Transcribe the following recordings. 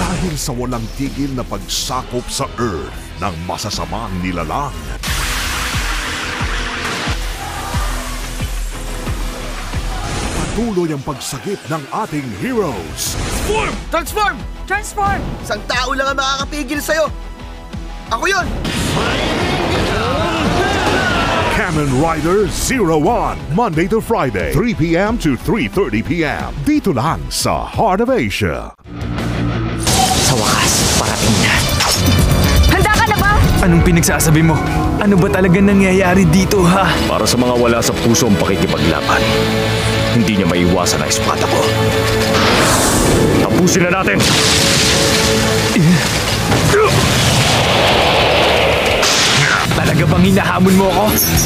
Dahil sa walang tigil na pagsakop sa Earth ng masasamang nilalang. Patuloy ang pagsagip ng ating heroes. Transform! Transform! Transform! Isang tao lang ang makakapigil sa'yo. Ako yun! Kamen Rider 01, Monday to Friday, 3 p.m. to 3:30 p.m. Dito lang sa Heart of Asia. Sa wakas, parating na. Handa ka na ba? Anong pinagsasabi mo? Ano ba talaga nangyayari dito, ha? Para sa mga wala sa puso ang pakikipaglaban, hindi niya maiwasan ang espada ko. Tapusin na natin! Talaga bang hinahamon mo ako?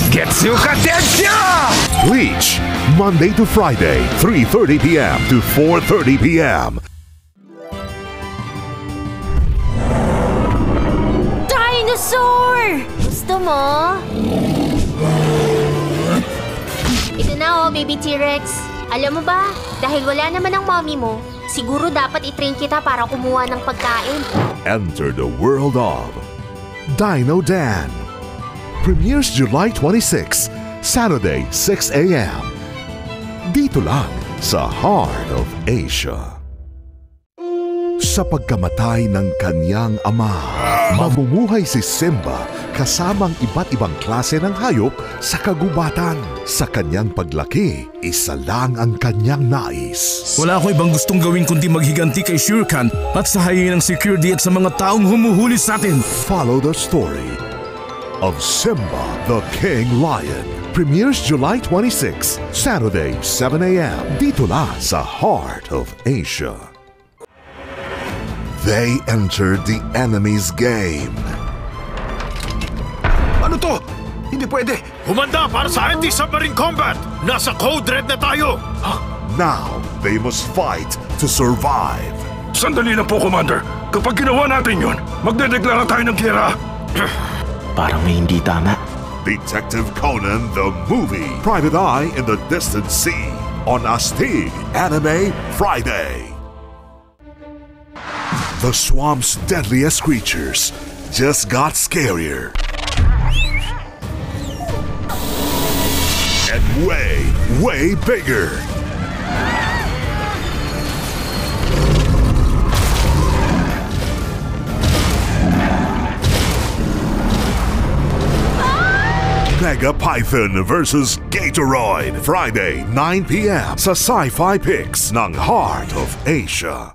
Getsuka Tensya! Bleach, Monday to Friday, 3:30 p.m. to 4:30 p.m. Dinosaur! Gusto mo? Ito na baby T-Rex. Alam mo ba, dahil wala naman ang mommy mo, siguro dapat i-train kita para kumuha ng pagkain. Enter the world of Dino Dan. Premieres July 26, Saturday, 6 a.m. Dito lang sa Heart of Asia. Sa pagkamatay ng kanyang ama, mamumuhay si Simba kasamang iba't ibang klase ng hayop sa kagubatan. Sa kanyang paglaki, isa lang ang kanyang nais. Wala ako ibang gustong gawin kundi maghiganti kay Shere Khan at sahayin ang security at sa mga taong humuhuli sa atin. Follow the story of Simba the King Lion. Premieres July 26, Saturday, 7 a.m. Dito lang sa Heart of Asia. They entered the enemy's game. Ano to? Hindi pwede. Humanda para sa anti-submarine combat! Nasa Code Red na tayo! Now, they must fight to survive. Sandali lang po, Commander. Kapag ginawa natin yun, magdedeklara tayo ng giyera. Parang may hindi tama. Detective Conan the Movie. Private Eye in the Distant Sea. On Astig Anime Friday. The swamp's deadliest creatures just got scarier. And way, way bigger. Mega Python versus Gatoroid. Friday, 9 p.m. sa Sci-Fi Picks ng Heart of Asia.